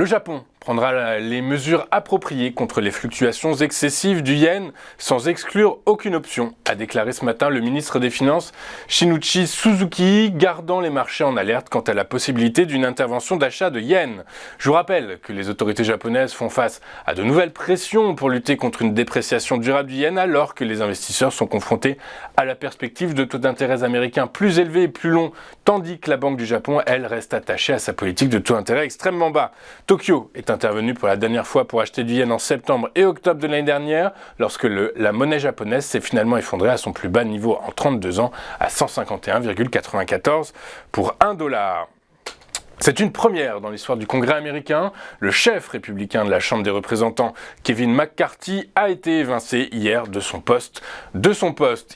Le Japon prendra les mesures appropriées contre les fluctuations excessives du yen sans exclure aucune option, a déclaré ce matin le ministre des Finances Shinichi Suzuki, gardant les marchés en alerte quant à la possibilité d'une intervention d'achat de yens. Je vous rappelle que les autorités japonaises font face à de nouvelles pressions pour lutter contre une dépréciation durable du yen alors que les investisseurs sont confrontés à la perspective de taux d'intérêt américains plus élevés et plus longs, tandis que la Banque du Japon, elle, reste attachée à sa politique de taux d'intérêt extrêmement bas. Tokyo est intervenu pour la dernière fois pour acheter du yen en septembre et octobre de l'année dernière, lorsque la monnaie japonaise s'est finalement effondrée à son plus bas niveau en 32 ans, à 151,94 pour $1. C'est une première dans l'histoire du Congrès américain. Le chef républicain de la Chambre des représentants, Kevin McCarthy, a été évincé hier de son poste.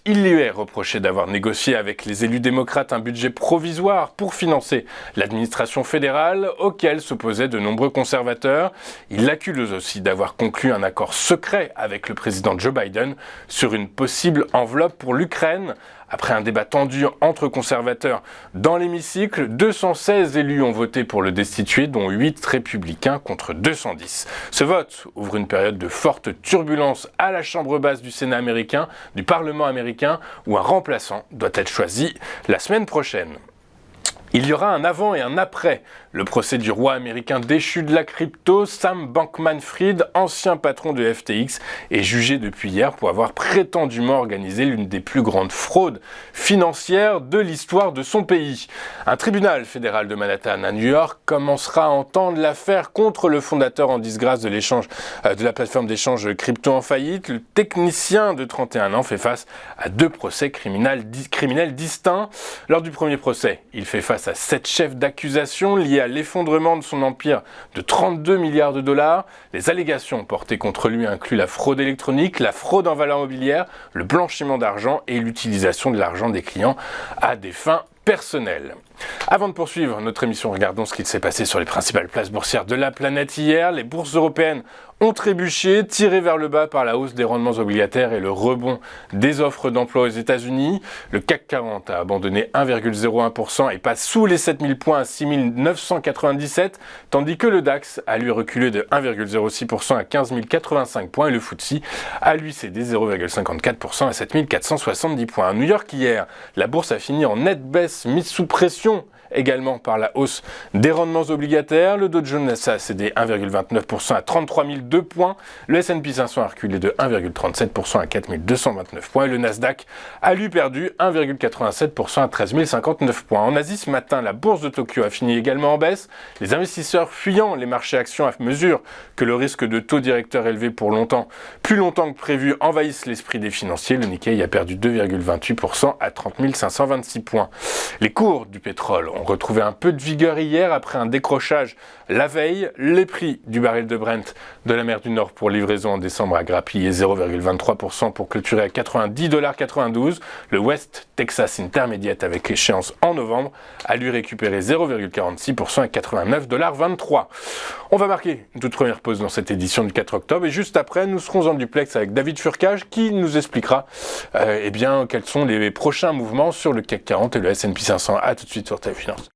Il lui est reproché d'avoir négocié avec les élus démocrates un budget provisoire pour financer l'administration fédérale, auquel s'opposaient de nombreux conservateurs. Il l'accuse aussi d'avoir conclu un accord secret avec le président Joe Biden sur une possible enveloppe pour l'Ukraine. Après un débat tendu entre conservateurs dans l'hémicycle, 216 élus ont voté pour le destituer, dont 8 républicains contre 210. Ce vote ouvre une période de forte turbulence à la chambre basse du Sénat américain, du Parlement américain, où un remplaçant doit être choisi la semaine prochaine. Il y aura un avant et un après le procès du roi américain déchu de la crypto. Sam Bankman-Fried, ancien patron de FTX, est jugé depuis hier pour avoir prétendument organisé l'une des plus grandes fraudes financières de l'histoire de son pays. Un tribunal fédéral de Manhattan à New York commencera à entendre l'affaire contre le fondateur en disgrâce de la plateforme d'échange crypto en faillite. Le technicien de 31 ans fait face à 2 procès criminels distincts. Lors du premier procès, il fait face à 7 chefs d'accusation liés à l'effondrement de son empire de 32 milliards de dollars. Les allégations portées contre lui incluent la fraude électronique, la fraude en valeurs mobilières, le blanchiment d'argent et l'utilisation de l'argent des clients à des fins personnelles. Avant de poursuivre notre émission, regardons ce qu'il s'est passé sur les principales places boursières de la planète hier. Les bourses européennes ont trébuché, tirées vers le bas par la hausse des rendements obligataires et le rebond des offres d'emploi aux États-Unis. Le CAC 40 a abandonné 1,01% et passe sous les 7000 points à 6997, tandis que le DAX a lui reculé de 1,06% à 15 085 points et le FTSE a lui cédé 0,54% à 7470 points. À New York hier, la bourse a fini en nette baisse mise sous pression également par la hausse des rendements obligataires. Le Dow Jones a cédé 1,29% à 33 002 points. Le S&P 500 a reculé de 1,37% à 4 229 points. Et le Nasdaq a lui perdu 1,87% à 13 059 points. En Asie, ce matin, la bourse de Tokyo a fini également en baisse. Les investisseurs fuyant les marchés actions à mesure que le risque de taux directeur élevé plus longtemps que prévu, envahissent l'esprit des financiers. Le Nikkei a perdu 2,28% à 30 526 points. Les cours du pétrole ont retrouvé un peu de vigueur hier après un décrochage la veille. Les prix du baril de Brent de la mer du Nord pour livraison en décembre a grappillé 0,23% pour clôturer à 90,92 $. Le West Texas Intermediate avec échéance en novembre a lui récupéré 0,46% à 89,23 $. On va marquer une toute première pause dans cette édition du 4 octobre et juste après nous serons en duplex avec David Furcage qui nous expliquera quels sont les prochains mouvements sur le CAC 40 et le S&P 500. A tout de suite sur TV Finance.